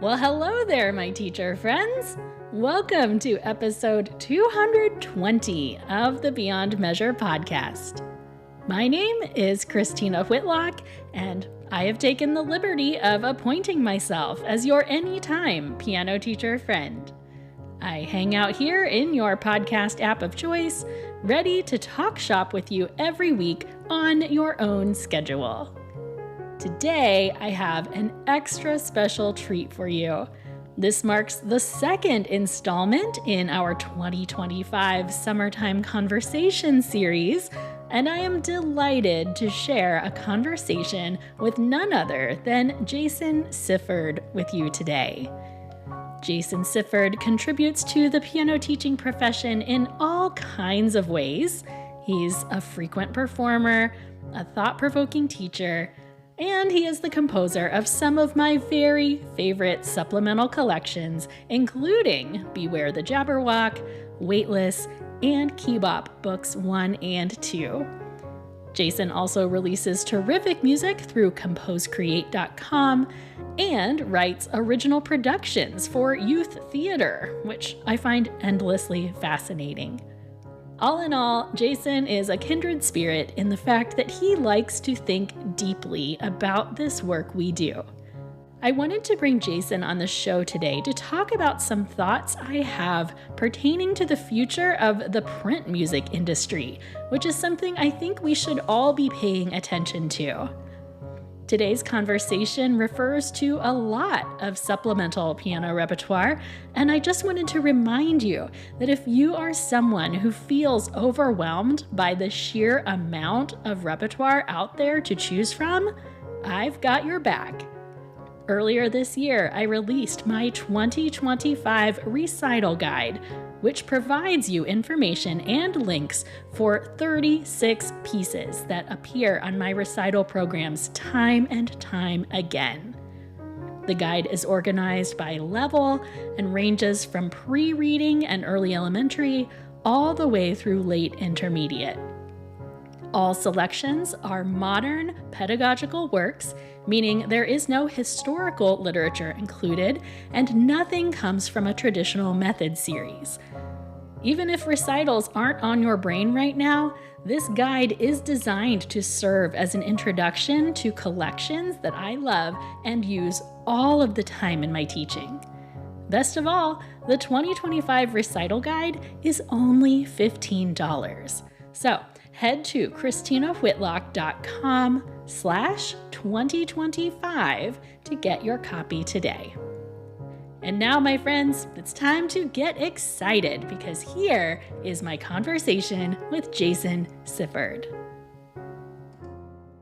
Well, hello there, my teacher friends. Welcome to episode 220 of the Beyond Measure podcast. My name is Christina Whitlock, and I have taken the liberty of appointing myself as your anytime piano teacher friend. I hang out here in your podcast app of choice, ready to talk shop with you every week on your own schedule. Today, I have an extra special treat for you. This marks the second installment in our 2025 Summertime Conversation series, and I am delighted to share a conversation with none other than Jason Sifford with you today. Jason Sifford contributes to the piano teaching profession in all kinds of ways. He's a frequent performer, a thought-provoking teacher, and he is the composer of some of my very favorite supplemental collections, including Beware the Jabberwock, Weightless, and Kebop Books 1 and 2. Jason also releases terrific music through composecreate.com and writes original productions for youth theater, which I find endlessly fascinating. All in all, Jason is a kindred spirit in the fact that he likes to think deeply about this work we do. I wanted to bring Jason on the show today to talk about some thoughts I have pertaining to the future of the print music industry, which is something I think we should all be paying attention to. Today's conversation refers to a lot of supplemental piano repertoire, and I just wanted to remind you that if you are someone who feels overwhelmed by the sheer amount of repertoire out there to choose from, I've got your back. Earlier this year, I released my 2025 recital guide, which provides you information and links for 36 pieces that appear on my recital programs time and time again. The guide is organized by level and ranges from pre-reading and early elementary all the way through late intermediate. All selections are modern pedagogical works, meaning there is no historical literature included, and nothing comes from a traditional method series. Even if recitals aren't on your brain right now, this guide is designed to serve as an introduction to collections that I love and use all of the time in my teaching. Best of all, the 2025 recital guide is only $15. So, head to christinawhitlock.com/2025 to get your copy today. And now, my friends, it's time to get excited because here is my conversation with Jason Sifford.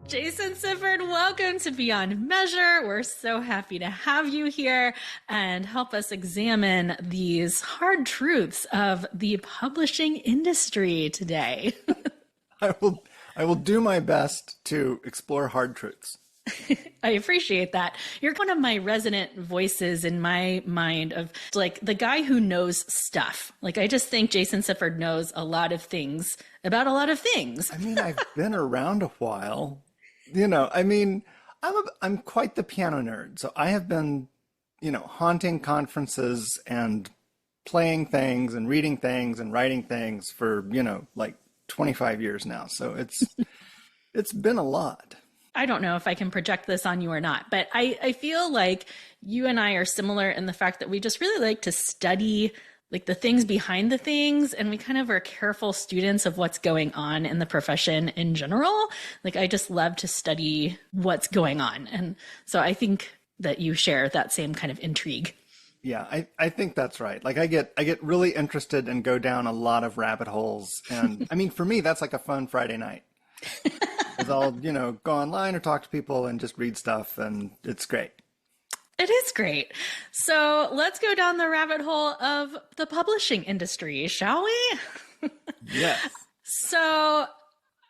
Jason Sifford, welcome to Beyond Measure. We're so happy to have you here and help us examine these hard truths of the publishing industry today. I will do my best to explore hard truths. I appreciate that. You're one of my resident voices in my mind of like the guy who knows stuff. Like I just think Jason Sifford knows a lot of things about a lot of things. I mean, I've been around a while. I'm quite the piano nerd. So I have been, haunting conferences and playing things and reading things and writing things for, like 25 years now. So it's been a lot. I don't know if I can project this on you or not, but I feel like you and I are similar in the fact that we just really like to study like the things behind the things, and we kind of are careful students of what's going on in the profession in general. Like I just love to study what's going on. And so I think that you share that same kind of intrigue. Yeah, I think that's right. Like I get really interested and go down a lot of rabbit holes. And I mean, for me, that's like a fun Friday night. Because I'll, go online or talk to people and just read stuff, and it's great. It is great. So let's go down the rabbit hole of the publishing industry, shall we? Yes. So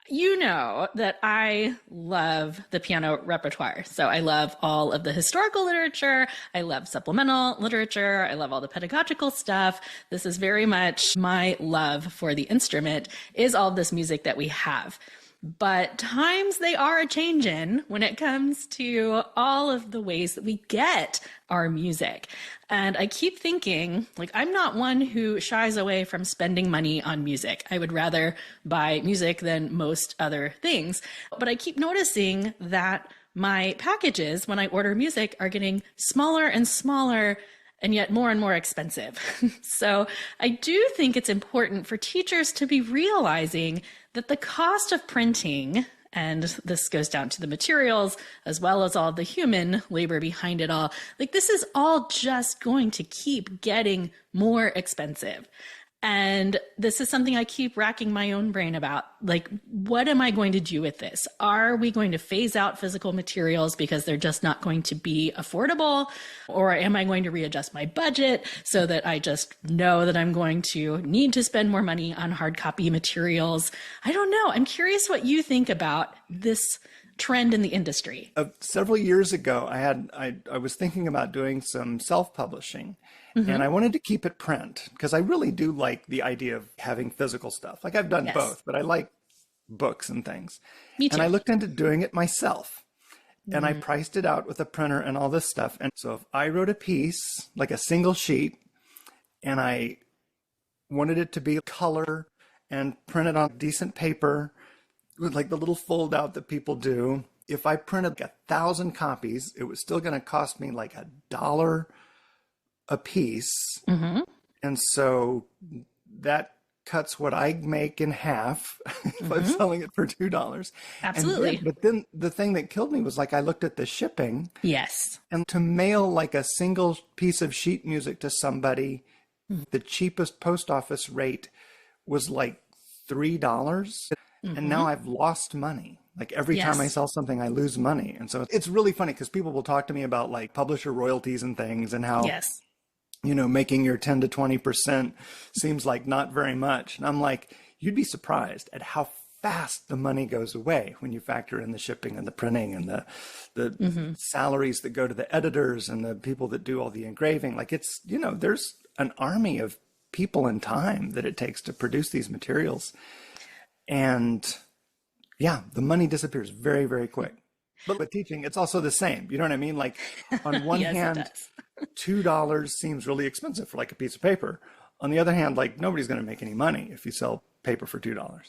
you know that I love the piano repertoire. So I love all of the historical literature. I love supplemental literature. I love all the pedagogical stuff. This is very much my love for the instrument, is all of this music that we have. But times they are a changin' when it comes to all of the ways that we get our music. And I keep thinking, like, I'm not one who shies away from spending money on music. I would rather buy music than most other things. But I keep noticing that my packages, when I order music, are getting smaller and smaller and yet more and more expensive. So I do think it's important for teachers to be realizing that the cost of printing, and this goes down to the materials as well as all the human labor behind it all, like this is all just going to keep getting more expensive. And this is something I keep racking my own brain about. Like, what am I going to do with this? Are we going to phase out physical materials because they're just not going to be affordable? Or am I going to readjust my budget so that I just know that I'm going to need to spend more money on hard copy materials? I don't know. I'm curious what you think about this trend in the industry. Several years ago, I was thinking about doing some self-publishing. And I wanted to keep it print because I really do like the idea of having physical stuff. Like I've done both, but I like books and things. Me too. And I looked into doing it myself and I priced it out with a printer and all this stuff. And so if I wrote a piece, like a single sheet, and I wanted it to be color and printed on decent paper with like the little fold out that people do, if I printed like 1,000 copies, it was still going to cost me like $1 a piece. And so that cuts what I make in half if I'm selling it for $2. Absolutely. But then the thing that killed me was like I looked at the shipping. Yes. And to mail like a single piece of sheet music to somebody, the cheapest post office rate was like $3. And now I've lost money. Like every time I sell something, I lose money. And so it's really funny because people will talk to me about like publisher royalties and things and how, you know, making your 10 to 20% seems like not very much. And I'm like, you'd be surprised at how fast the money goes away when you factor in the shipping and the printing and the salaries that go to the editors and the people that do all the engraving. Like it's, you know, there's an army of people and time that it takes to produce these materials. And yeah, the money disappears very, very quick. But with teaching, it's also the same. You know what I mean? Like on one hand, $2 seems really expensive for like a piece of paper. On the other hand, like nobody's going to make any money if you sell paper for $2.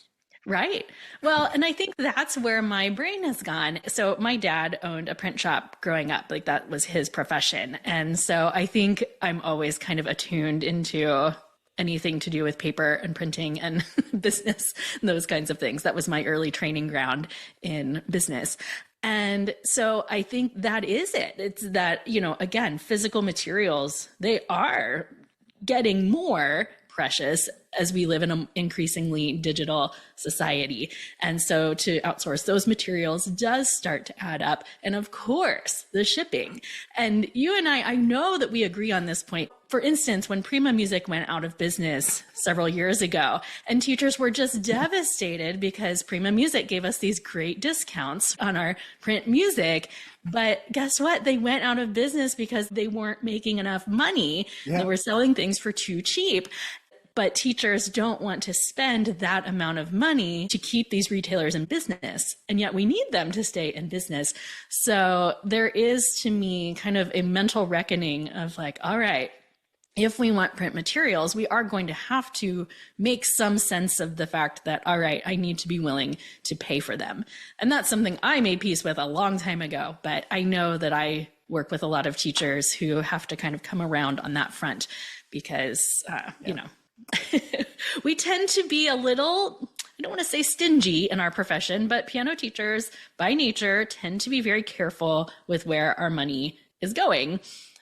Right. Well, and I think that's where my brain has gone. So my dad owned a print shop growing up, like that was his profession. And so I think I'm always kind of attuned into anything to do with paper and printing and business, those kinds of things. That was my early training ground in business. And so I think that is it. It's that, you know, again, physical materials, they are getting more precious as we live in an increasingly digital society. And so to outsource those materials does start to add up. And of course, the shipping. And you and I know that we agree on this point. For instance, when Prima Music went out of business several years ago, and teachers were just devastated because Prima Music gave us these great discounts on our print music. But guess what? They went out of business because they weren't making enough money. They were selling things for too cheap. But teachers don't want to spend that amount of money to keep these retailers in business. And yet we need them to stay in business. So there is, to me, kind of a mental reckoning of like, all right, if we want print materials, we are going to have to make some sense of the fact that, all right, I need to be willing to pay for them. And that's something I made peace with a long time ago. But I know that I work with a lot of teachers who have to kind of come around on that front because, you know, we tend to be a little, I don't want to say stingy in our profession, but piano teachers by nature tend to be very careful with where our money is going.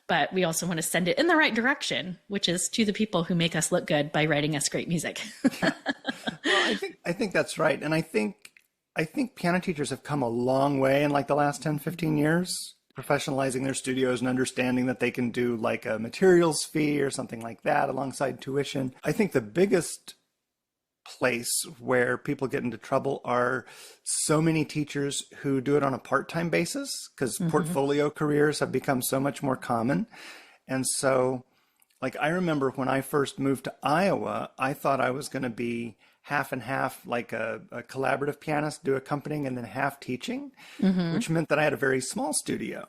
But we also want to send it in the right direction, which is to the people who make us look good by writing us great music. Well, I think that's right. And I think piano teachers have come a long way in like the last 10, 15 years, professionalizing their studios and understanding that they can do like a materials fee or something like that alongside tuition. I think the biggest place where people get into trouble are so many teachers who do it on a part-time basis because portfolio careers have become so much more common. And so like I remember when I first moved to Iowa, I thought I was going to be half and half, like a collaborative pianist do accompanying and then half teaching, which meant that I had a very small studio.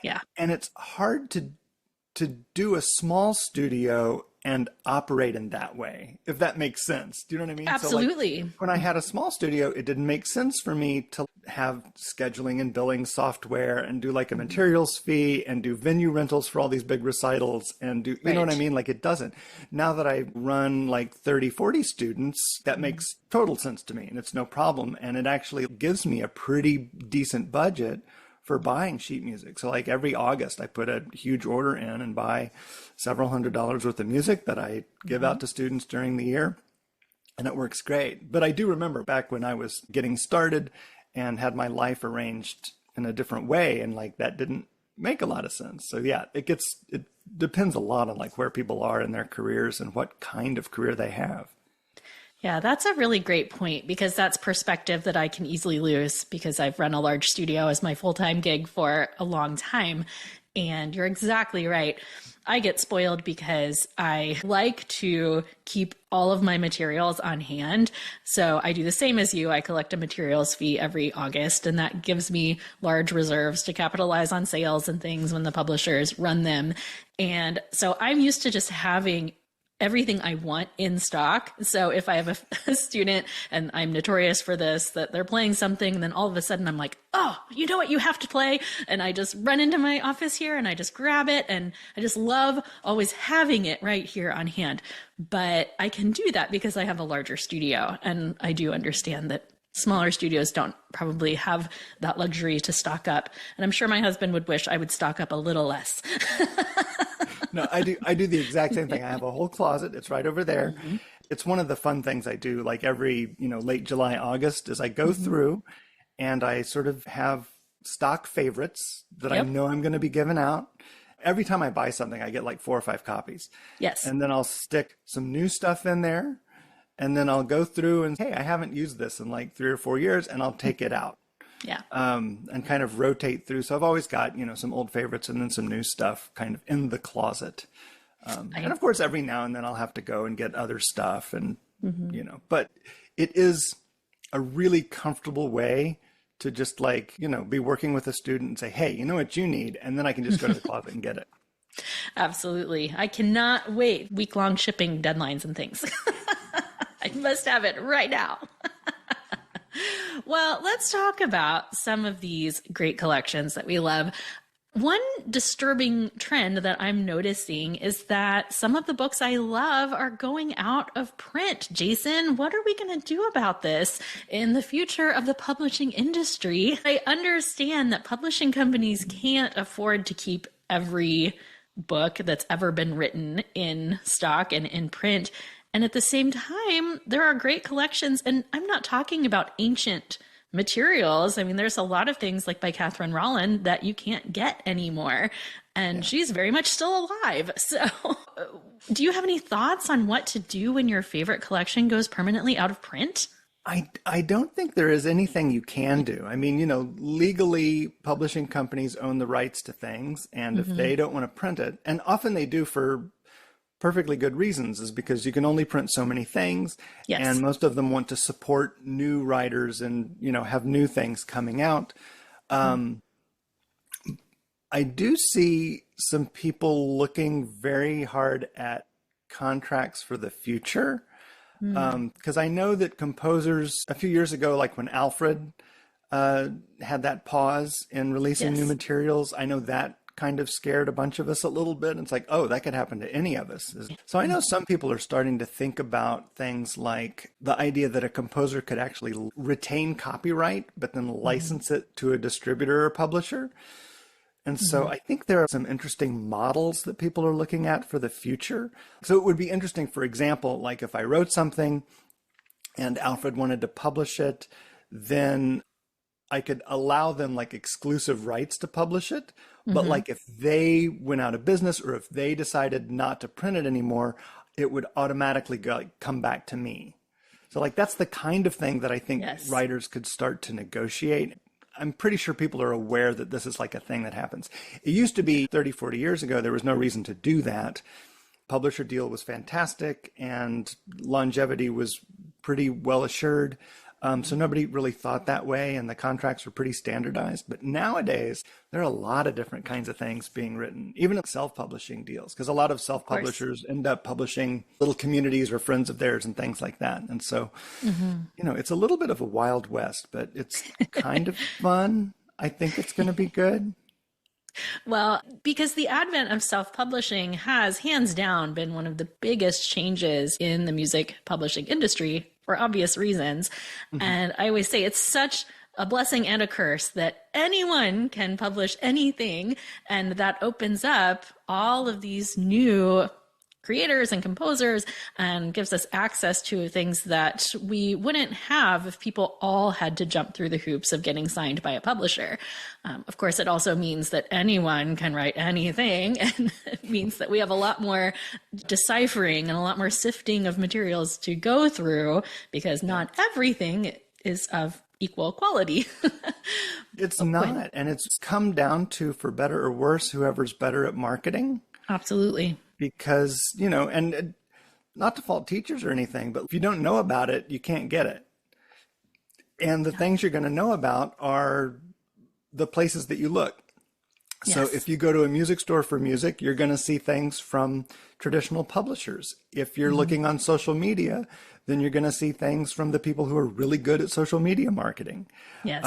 Yeah. And it's hard to do a small studio and operate in that way, if that makes sense. Do you know what I mean? Absolutely. So like, when I had a small studio, it didn't make sense for me to have scheduling and billing software and do like a materials fee and do venue rentals for all these big recitals and do, you know what I mean? Like it doesn't. Now that I run like 30, 40 students, that makes total sense to me and it's no problem. And it actually gives me a pretty decent budget for buying sheet music. So like every August, I put a huge order in and buy several $100s worth of music that I give out to students during the year. And it works great. But I do remember back when I was getting started and had my life arranged in a different way. And like that didn't make a lot of sense. So yeah, it depends a lot on like where people are in their careers and what kind of career they have. Yeah, that's a really great point because that's perspective that I can easily lose because I've run a large studio as my full-time gig for a long time. And you're exactly right. I get spoiled because I like to keep all of my materials on hand. So I do the same as you. I collect a materials fee every August, and that gives me large reserves to capitalize on sales and things when the publishers run them. And so I'm used to just having everything I want in stock. So if I have a student, and I'm notorious for this, that they're playing something, and then all of a sudden I'm like, oh, you know what you have to play? And I just run into my office here and I just grab it. And I just love always having it right here on hand. But I can do that because I have a larger studio. And I do understand that smaller studios don't probably have that luxury to stock up. And I'm sure my husband would wish I would stock up a little less. No, I do the exact same thing. I have a whole closet. It's right over there. It's one of the fun things I do like every, late July, August is I go through and I sort of have stock favorites that I know I'm going to be giving out. Every time I buy something, I get like 4 or 5 copies. Yes. And then I'll stick some new stuff in there. And then I'll go through and, hey, I haven't used this in like 3 or 4 years, and I'll take it out. Yeah. And kind of rotate through. So I've always got, some old favorites and then some new stuff kind of in the closet. And of course, every now and then I'll have to go and get other stuff and, but it is a really comfortable way to just like, be working with a student and say, hey, you know what you need? And then I can just go to the closet and get it. Absolutely. I cannot wait. Week-long shipping deadlines and things. I must have it right now. Well, let's talk about some of these great collections that we love. One disturbing trend that I'm noticing is that some of the books I love are going out of print. Jason, what are we going to do about this in the future of the publishing industry? I understand that publishing companies can't afford to keep every book that's ever been written in stock and in print. And at the same time, there are great collections, and I'm not talking about ancient materials. I mean, there's a lot of things like by Catherine Rolland that you can't get anymore, and she's very much still alive. So do you have any thoughts on what to do when your favorite collection goes permanently out of print? I don't think there is anything you can do. I mean, legally publishing companies own the rights to things, and if they don't want to print it, and often they do for perfectly good reasons, is because you can only print so many things. Yes. And most of them want to support new writers and, have new things coming out. I do see some people looking very hard at contracts for the future. Because I know that composers a few years ago, like when Alfred had that pause in releasing new materials, I know that kind of scared a bunch of us a little bit. It's like, oh, that could happen to any of us. So I know some people are starting to think about things like the idea that a composer could actually retain copyright, but then license it to a distributor or publisher. And so I think there are some interesting models that people are looking at for the future. So it would be interesting, for example, like if I wrote something and Alfred wanted to publish it, then I could allow them like exclusive rights to publish it. But like if they went out of business or if they decided not to print it anymore, it would automatically come back to me. So like that's the kind of thing that I think writers could start to negotiate. I'm pretty sure people are aware that this is like a thing that happens. It used to be 30, 40 years ago, there was no reason to do that. publisher deal was fantastic and longevity was pretty well assured. So nobody really thought that way, and the contracts were pretty standardized. But nowadays, there are a lot of different kinds of things being written, even in self-publishing deals, because a lot of self-publishers end up publishing little communities or friends of theirs and things like that. And so, it's a little bit of a wild west, but it's kind of fun. I think it's going to be good. Well, because the advent of self-publishing has hands down been one of the biggest changes in the music publishing industry for obvious reasons. And I always say it's such a blessing and a curse that anyone can publish anything. And that opens up all of these new creators and composers and gives us access to things that we wouldn't have if people all had to jump through the hoops of getting signed by a publisher. Of course, it also means that anyone can write anything, and it means that we have a lot more deciphering and a lot more sifting of materials to go through, because not everything is of equal quality. It's not. And it's come down to, for better or worse, whoever's better at marketing. Absolutely. Because, and not to fault teachers or anything, but if you don't know about it, you can't get it. And the things you're going to know about are the places that you look. So if you go to a music store for music, you're going to see things from traditional publishers. If you're looking on social media, then you're going to see things from the people who are really good at social media marketing. Yes.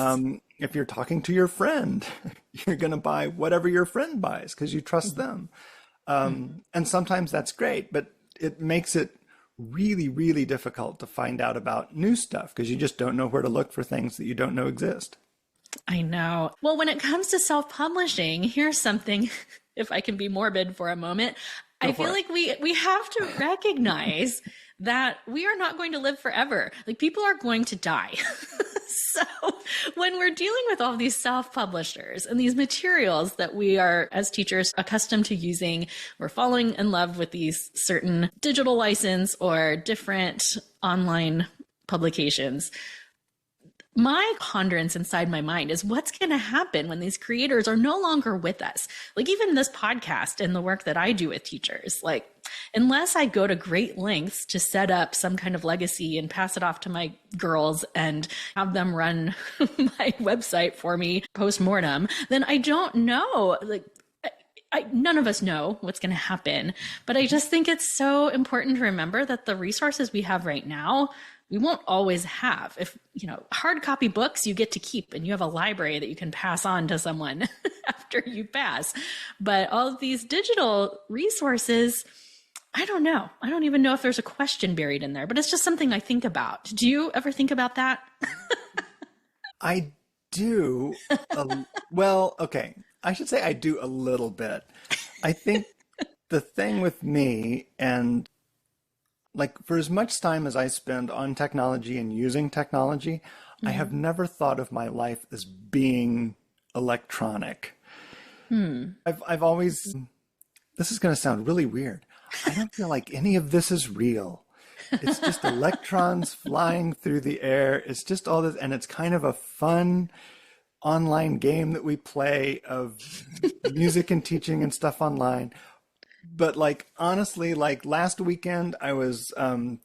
If you're talking to your friend, you're going to buy whatever your friend buys because you trust them. And sometimes that's great, but it makes it really, really difficult to find out about new stuff because you just don't know where to look for things that you don't know exist. I know. Well, when it comes to self-publishing, here's something, if I can be morbid for a moment, I feel like we have to recognize that we are not going to live forever. Like, people are going to die. So when we're dealing with all these self-publishers and these materials that we are, as teachers, accustomed to using, we're falling in love with these certain digital license or different online publications. My ponderance inside my mind is what's going to happen when these creators are no longer with us. Like, even this podcast and the work that I do with teachers, like, unless I go to great lengths to set up some kind of legacy and pass it off to my girls and have them run my website for me post-mortem, then I don't know. Like, none of us know what's going to happen. But I just think it's so important to remember that the resources we have right now, we won't always have. If, hard copy books you get to keep, and you have a library that you can pass on to someone after you pass. But all of these digital resources, I don't know. I don't even know if there's a question buried in there, but it's just something I think about. Do you ever think about that? I do. Well, okay. I should say I do a little bit. I think the thing with me, and like, for as much time as I spend on technology and using technology, I have never thought of my life as being electronic. I've always, this is going to sound really weird, I don't feel like any of this is real. It's just electrons flying through the air. It's just all this, and it's kind of a fun online game that we play of music and teaching and stuff online. But like, honestly, like last weekend, I was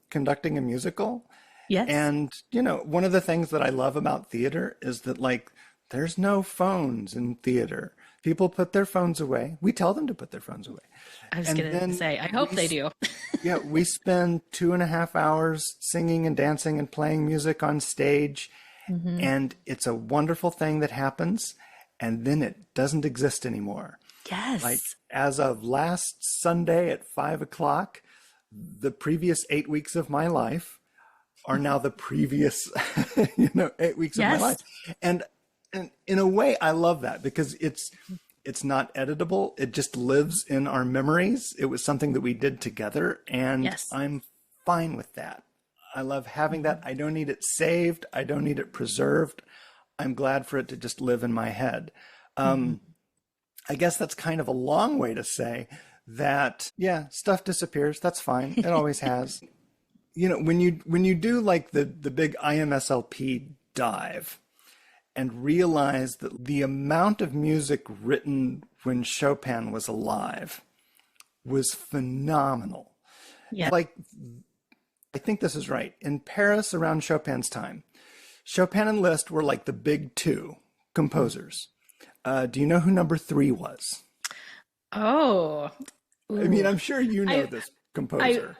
conducting a musical. Yes. And, one of the things that I love about theater is that, like, there's no phones in theater. People put their phones away. We tell them to put their phones away. I was going to say, I hope they do. Yeah, we spend 2.5 hours singing and dancing and playing music on stage. And it's a wonderful thing that happens. And then it doesn't exist anymore. Yes. Like, as of last Sunday at 5:00, the previous 8 weeks of my life are now the previous, 8 weeks of my life. And in a way, I love that because it's not editable. It just lives in our memories. It was something that we did together, and I'm fine with that. I love having that. I don't need it saved. I don't need it preserved. I'm glad for it to just live in my head. I guess that's kind of a long way to say that, stuff disappears. That's fine. It always has. When you do like the big IMSLP dive and realize that the amount of music written when Chopin was alive was phenomenal. Yeah. And like, I think this is right. In Paris around Chopin's time, Chopin and Liszt were like the big two composers. Do you know who number 3 was? Oh. I mean, I'm sure you know this composer.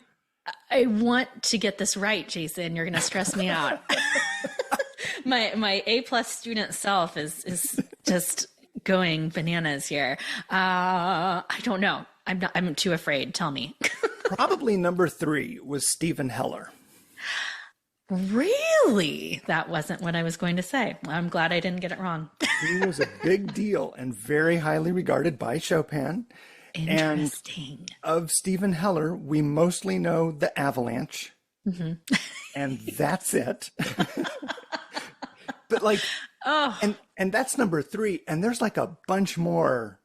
I want to get this right, Jason. You're going to stress me out. my A+ student self is just going bananas here. I don't know. I'm too afraid. Tell me. Probably number 3 was Stephen Heller. Really? That wasn't what I was going to say. I'm glad I didn't get it wrong. He was a big deal and very highly regarded by Chopin. Interesting. And of Stephen Heller, we mostly know the Avalanche. Mm-hmm. And that's it. But like, and that's number 3. And there's like a bunch more.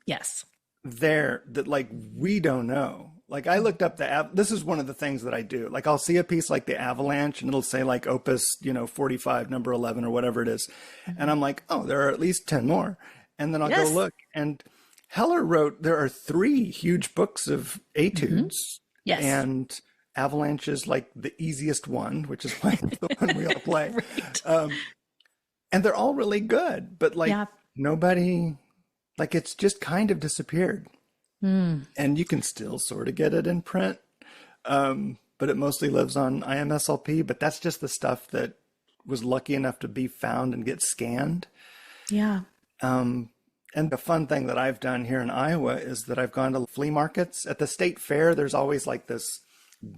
Yes. There that like we don't know. Like I looked up this is one of the things that I do. Like I'll see a piece like the Avalanche and it'll say like Opus, 45, number 11 or whatever it is. Mm-hmm. And I'm like, oh, there are at least 10 more. And then I'll go look. And Heller wrote, there are 3 huge books of etudes. Mm-hmm. Yes. And Avalanche is like the easiest one, which is why it's the one we all play. Right. And they're all really good, but like nobody, like it's just kind of disappeared. And you can still sort of get it in print, but it mostly lives on IMSLP. But that's just the stuff that was lucky enough to be found and get scanned. Yeah. And the fun thing that I've done here in Iowa is that I've gone to flea markets. At the state fair, there's always like this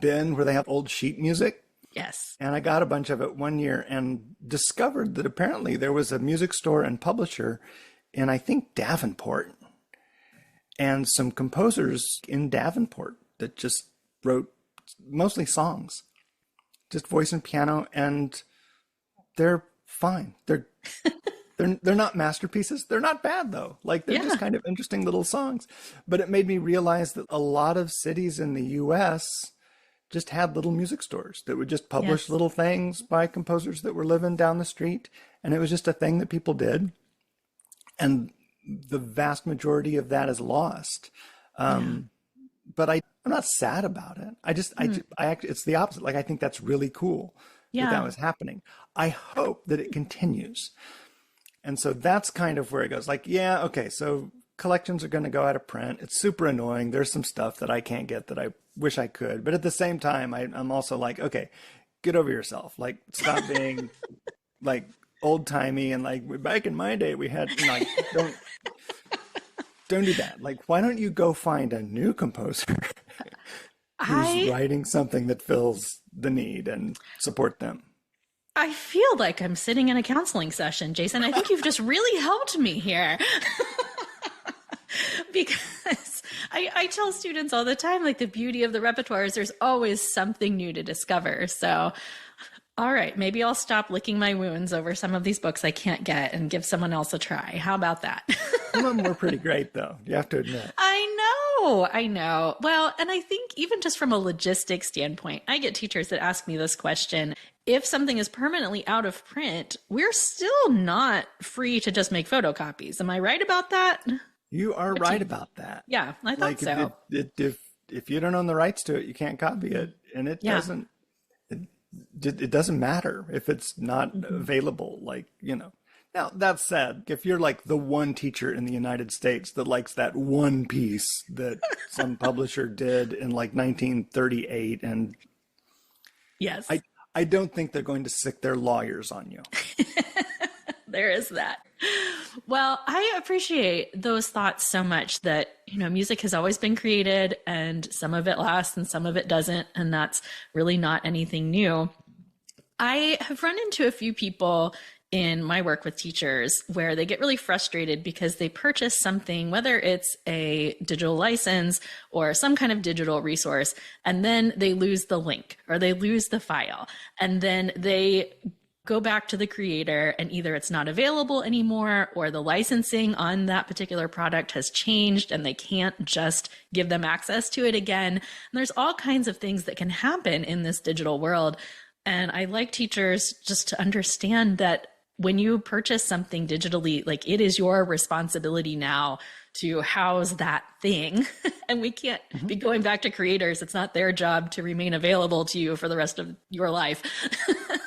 bin where they have old sheet music. Yes. And I got a bunch of it one year and discovered that apparently there was a music store and publisher in, I think, Davenport. And some composers in Davenport that just wrote mostly songs, just voice and piano, and they're fine. They're not masterpieces. They're not bad though. Like they're just kind of interesting little songs. But it made me realize that a lot of cities in the U.S. just had little music stores that would just publish little things by composers that were living down the street, and it was just a thing that people did. And the vast majority of that is lost. But I'm not sad about it. I actually, it's the opposite. Like, I think that's really cool that was happening. I hope that it continues. And so that's kind of where it goes. Like, okay, so collections are going to go out of print. It's super annoying. There's some stuff that I can't get that I wish I could. But at the same time, I'm also like, okay, get over yourself. Like, stop being like old timey and like back in my day we had like don't do that. Like, why don't you go find a new composer who's writing something that fills the need and support them? I feel like I'm sitting in a counseling session, Jason. I think you've just really helped me here. Because I tell students all the time, like, the beauty of the repertoire is there's always something new to discover. So all right, maybe I'll stop licking my wounds over some of these books I can't get and give someone else a try. How about that? Some of them were pretty great, though. You have to admit. I know. Well, and I think even just from a logistics standpoint, I get teachers that ask me this question. If something is permanently out of print, we're still not free to just make photocopies. Am I right about that? You are right about that. Yeah, I thought so. If you don't own the rights to it, you can't copy it. And it doesn't. It doesn't matter if it's not available, like, Now, that said, if you're like the one teacher in the United States that likes that one piece that some publisher did in like 1938, and yes, I don't think they're going to sick their lawyers on you. There is that. Well, I appreciate those thoughts so much that, music has always been created and some of it lasts and some of it doesn't. And that's really not anything new. I have run into a few people in my work with teachers where they get really frustrated because they purchase something, whether it's a digital license or some kind of digital resource, and then they lose the link or they lose the file. And then they go back to the creator and either it's not available anymore or the licensing on that particular product has changed and they can't just give them access to it again. And there's all kinds of things that can happen in this digital world. And I like teachers just to understand that when you purchase something digitally, like it is your responsibility now to house that thing. And we can't be going back to creators. It's not their job to remain available to you for the rest of your life.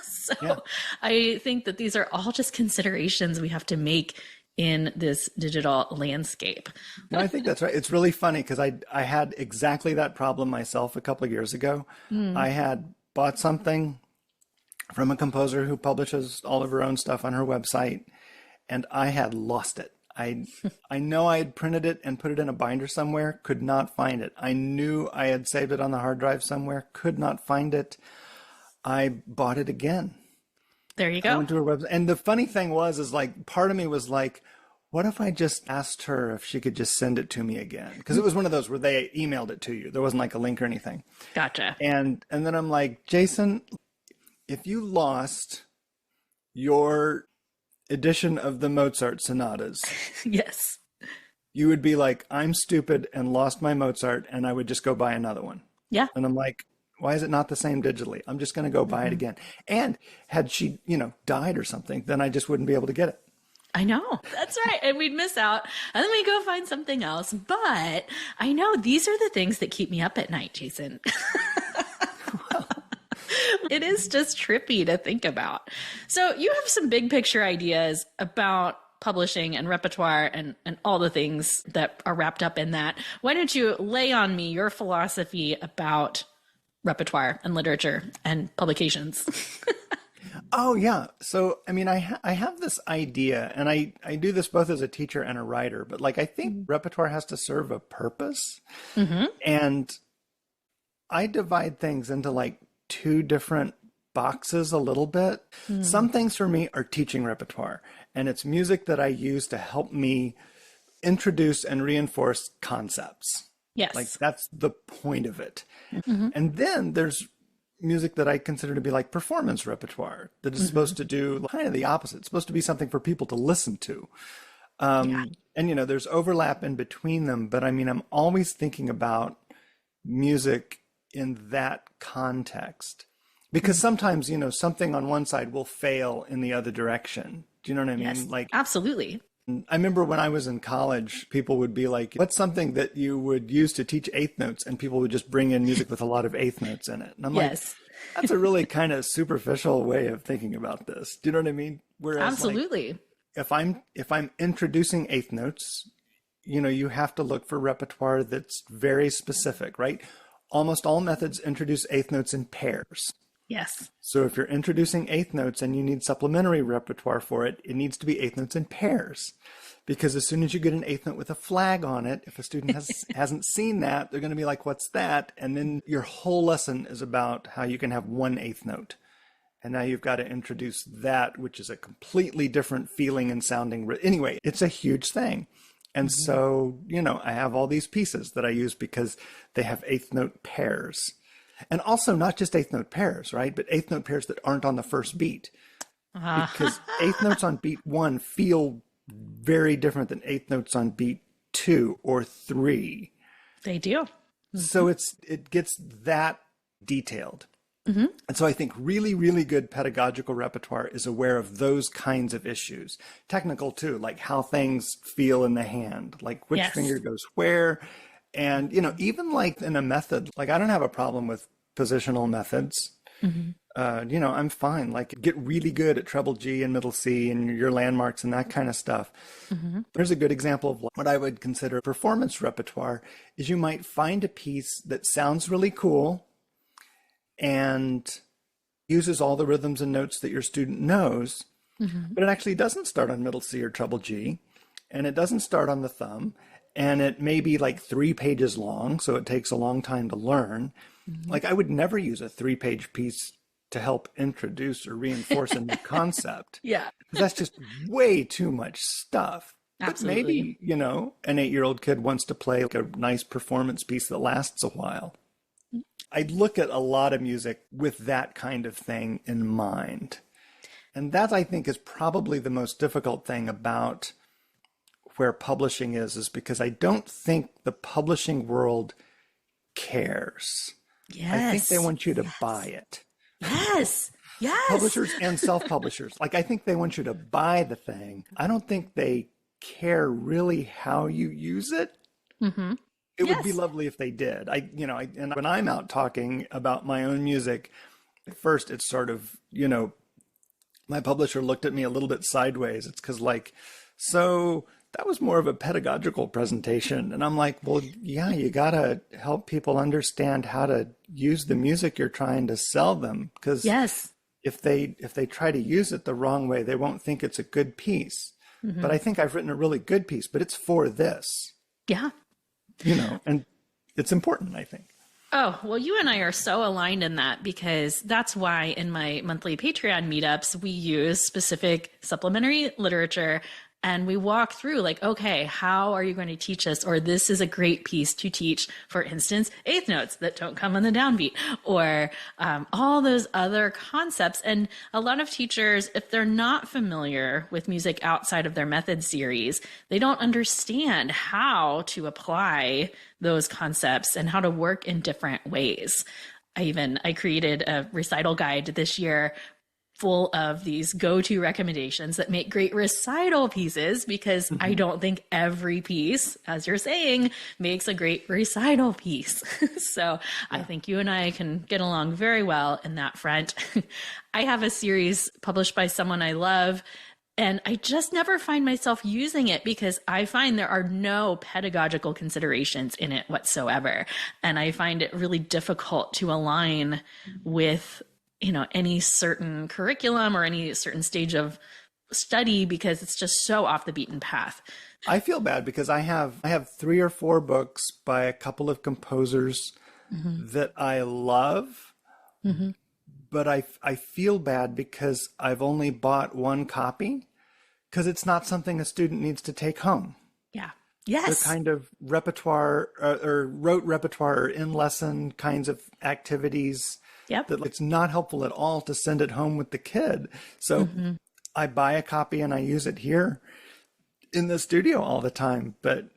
So Yeah. I think that these are all just considerations we have to make in this digital landscape. No, I think that's right. It's really funny because I had exactly that problem myself a couple of years ago. I had bought something from a composer who publishes all of her own stuff on her website, and I had lost it. I know I had printed it and put it in a binder somewhere, could not find it. I knew I had saved it on the hard drive somewhere, could not find it. I bought it again. There you I go. went to her website. And the funny thing was, is like, part of me was like, what if I just asked her if she could just send it to me again? Because it was one of those where they emailed it to you. There wasn't like a link or anything. Gotcha. And then I'm like, Jason, if you lost your edition of the Mozart sonatas, Yes. you would be like, I'm stupid and lost my Mozart, and I would just go buy another one. Yeah. And I'm like, why is it not the same digitally? I'm just going to go buy it again. And had she, died or something, then I just wouldn't be able to get it. I know. That's right. And we'd miss out. And then we go find something else. But I know these are the things that keep me up at night, Jason. It is just trippy to think about. So you have some big picture ideas about publishing and repertoire and all the things that are wrapped up in that. Why don't you lay on me your philosophy about repertoire and literature and publications? Oh, yeah. So, I mean, I have this idea, and I do this both as a teacher and a writer, but like, I think repertoire has to serve a purpose. And I divide things into like two different boxes a little bit. Some things for me are teaching repertoire, and it's music that I use to help me introduce and reinforce concepts. Yes. Like, that's the point of it. And then there's music that I consider to be like performance repertoire that is supposed to do kind of the opposite. It's supposed to be something for people to listen to. And, there's overlap in between them, but I mean, I'm always thinking about music in that context because sometimes, something on one side will fail in the other direction. Do you know what I mean? Yes, Like, absolutely. I remember when I was in college, people would be like, what's something that you would use to teach eighth notes? And people would just bring in music with a lot of eighth notes in it. And I'm like, that's a really kind of superficial way of thinking about this. Do you know what I mean? Whereas Absolutely. Like, if I'm introducing eighth notes, you have to look for repertoire that's very specific, right? Almost all methods introduce eighth notes in pairs. Yes. So if you're introducing eighth notes and you need supplementary repertoire for it, it needs to be eighth notes in pairs. Because as soon as you get an eighth note with a flag on it, if a student hasn't seen that, they're going to be like, what's that? And then your whole lesson is about how you can have one eighth note. And now you've got to introduce that, which is a completely different feeling and sounding. Anyway, it's a huge thing. And so, I have all these pieces that I use because they have eighth note pairs. And also not just eighth note pairs, right? But eighth note pairs that aren't on the first beat. Because eighth notes on beat 1 feel very different than eighth notes on beat 2 or 3. They do. So it gets that detailed. And so I think really, really good pedagogical repertoire is aware of those kinds of issues. Technical too, like how things feel in the hand, like which finger goes where. And, even like in a method, like I don't have a problem with positional methods. I'm fine. Like get really good at treble G and middle C and your landmarks and that kind of stuff. There's a good example of what I would consider performance repertoire is you might find a piece that sounds really cool and uses all the rhythms and notes that your student knows, but it actually doesn't start on middle C or treble G, and it doesn't start on the thumb. And it may be like 3 pages long, so it takes a long time to learn. Like I would never use a 3-page piece to help introduce or reinforce a new concept. Yeah. Because that's just way too much stuff. Absolutely. But maybe, an 8-year-old kid wants to play like a nice performance piece that lasts a while. I look at a lot of music with that kind of thing in mind. And that, I think, is probably the most difficult thing about where publishing is because I don't think the publishing world cares. Yes. I think they want you to buy it. Yes. Yes. Publishers and self-publishers. Like, I think they want you to buy the thing. I don't think they care really how you use it. Mm-hmm. It would be Yes. lovely if they did. And when I'm out talking about my own music, at first it's sort of, my publisher looked at me a little bit sideways. It's because like, so that was more of a pedagogical presentation. And I'm like, well, yeah, you gotta help people understand how to use the music you're trying to sell them. Because Yes. if they try to use it the wrong way, they won't think it's a good piece. Mm-hmm. But I think I've written a really good piece, but it's for this, Yeah. and it's important, I think. Oh, well, you and I are so aligned in that because that's why in my monthly Patreon meetups, we use specific supplementary literature and we walk through like, okay, how are you going to teach us? Or this is a great piece to teach, for instance, eighth notes that don't come on the downbeat or all those other concepts. And a lot of teachers, if they're not familiar with music outside of their method series, they don't understand how to apply those concepts and how to work in different ways. I created a recital guide this year full of these go-to recommendations that make great recital pieces because I don't think every piece, as you're saying, makes a great recital piece. So I think you and I can get along very well in that front. I have a series published by someone I love, and I just never find myself using it because I find there are no pedagogical considerations in it whatsoever. And I find it really difficult to align with any certain curriculum or any certain stage of study because it's just so off the beaten path. I feel bad because I have 3 or 4 books by a couple of composers that I love, but I feel bad because I've only bought one copy because it's not something a student needs to take home. Yeah. Yes. The kind of repertoire or rote repertoire or in lesson kinds of activities. Yep. That it's not helpful at all to send it home with the kid. So I buy a copy and I use it here in the studio all the time. But,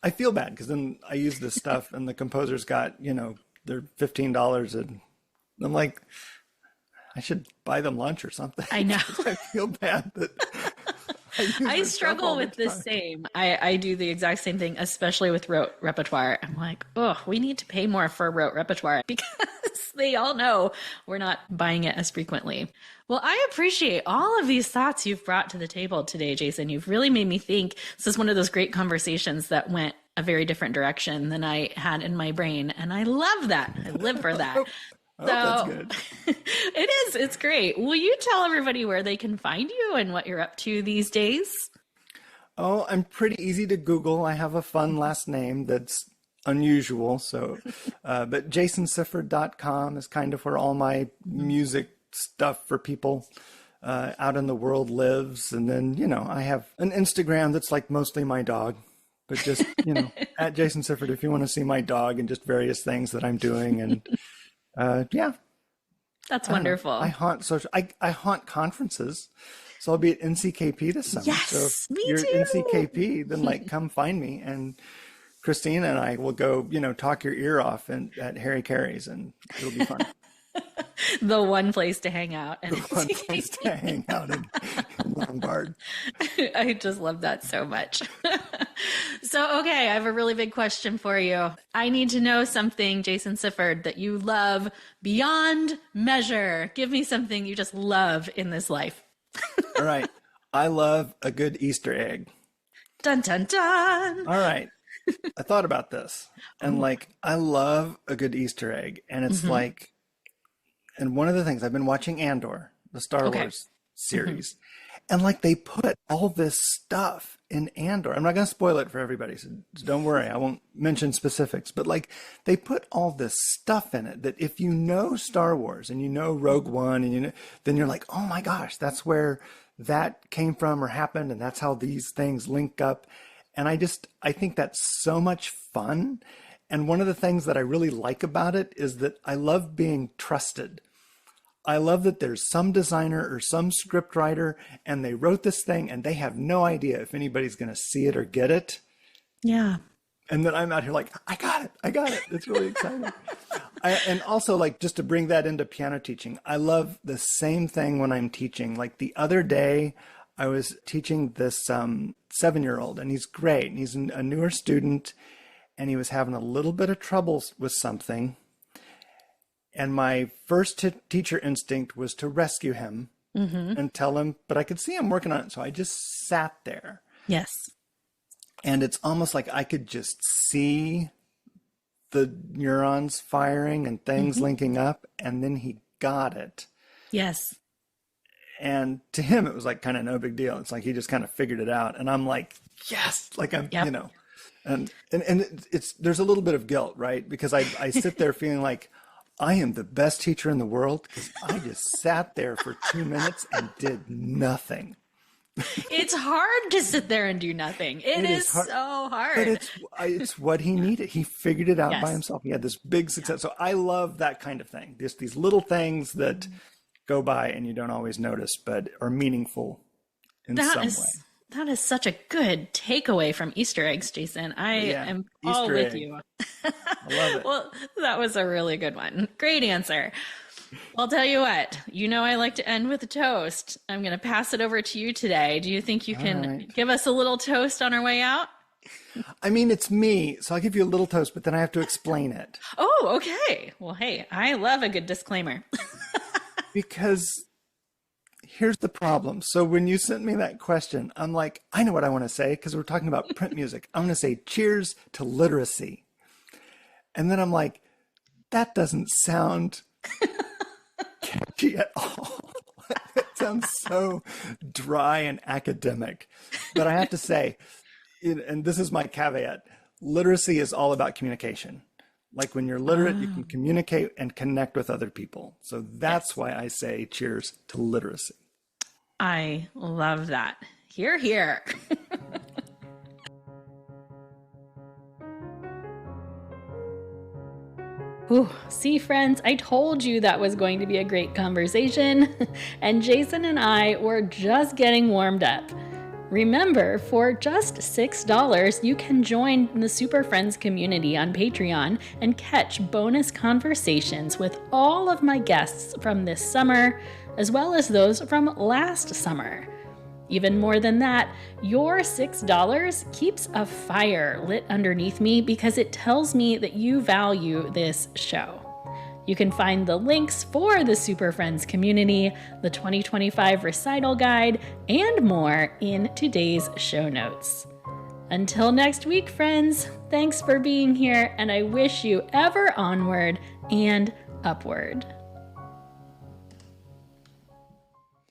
I feel bad because then I use this stuff and the composers got, they're $15 and I'm like, I should buy them lunch or something. I know. I feel bad that I struggle with the same. I do the exact same thing, especially with rote repertoire. I'm like, oh, we need to pay more for rote repertoire because they all know we're not buying it as frequently. Well, I appreciate all of these thoughts you've brought to the table today, Jason. You've really made me think. This is one of those great conversations that went a very different direction than I had in my brain. And I love that. I live for that. I hope that's good. It is. It's great. Will you tell everybody where they can find you and what you're up to these days? Oh, I'm pretty easy to Google. I have a fun last name that's unusual. So, but jasonsifford.com is kind of where all my music stuff for people out in the world lives. And then, I have an Instagram that's like mostly my dog, but just, at Jason Sifford, if you want to see my dog and just various things that I'm doing. And yeah. That's wonderful. I haunt conferences. So I'll be at NCKP this summer. Yes, so if me you're too. at NCKP, then come find me, and Christine and I will go, talk your ear off at Harry Carey's, and it'll be fun. The one place to hang out. And One place to hang out in Lombard. I just love that so much. So, okay, I have a really big question for you. I need to know something, Jason Sifford, that you love beyond measure. Give me something you just love in this life. All right. I love a good Easter egg. Dun, dun, dun. All right. I thought about this, and I love a good Easter egg. And it's and one of the things I've been watching Andor, the Star Wars series, and they put all this stuff in Andor. I'm not going to spoil it for everybody, so don't worry. I won't mention specifics, but they put all this stuff in it that if you know Star Wars and you know Rogue One and then you're like, oh my gosh, that's where that came from or happened. And that's how these things link up. And I think that's so much fun. And one of the things that I really like about it is that I love being trusted. I love that there's some designer or some script writer and they wrote this thing and they have no idea if anybody's going to see it or get it. Yeah. And then I'm out here like, I got it. It's really exciting. And also, like, just to bring that into piano teaching, I love the same thing when I'm teaching. Like the other day, I was teaching this 7-year-old, and he's great. And he's a newer student, and he was having a little bit of trouble with something. And my first teacher instinct was to rescue him and tell him, but I could see him working on it. So I just sat there. Yes. And it's almost like I could just see the neurons firing and things linking up. And then he got it. Yes. And to him, it was like kind of no big deal. It's like he just kind of figured it out. And I'm like, yes, like I'm, you know, and it's, there's a little bit of guilt, right? Because I sit there feeling like I am the best teacher in the world because I just sat there for 2 minutes and did nothing. It's hard to sit there and do nothing. It is hard. So hard. But it's what he needed. He figured it out by himself. He had this big success. So I love that kind of thing. Just these little things that go by and you don't always notice, but are meaningful in some way. That is such a good takeaway from Easter eggs, Jason. I am all Easter with egg. you. I love it. Well, that was a really good one. Great answer. I'll tell you what, I like to end with a toast. I'm going to pass it over to you today. Do you think you can give us a little toast on our way out? I mean, it's me, so I'll give you a little toast, but then I have to explain it. Oh, okay. Well, hey, I love a good disclaimer. Because here's the problem. So when you sent me that question, I'm like, I know what I want to say because we're talking about print music. I'm going to say cheers to literacy. And then I'm like, that doesn't sound catchy at all. It sounds so dry and academic. But I have to say, and this is my caveat, literacy is all about communication. Like when you're literate, you can communicate and connect with other people. So that's why I say cheers to literacy. I love that. Hear, hear. Ooh, see, friends, I told you that was going to be a great conversation. And Jason and I were just getting warmed up. Remember, for just $6, you can join the Super Friends community on Patreon and catch bonus conversations with all of my guests from this summer, as well as those from last summer. Even more than that, your $6 keeps a fire lit underneath me because it tells me that you value this show. You can find the links for the Super Friends community, the 2025 recital guide, and more in today's show notes. Until next week, friends, thanks for being here, and I wish you ever onward and upward.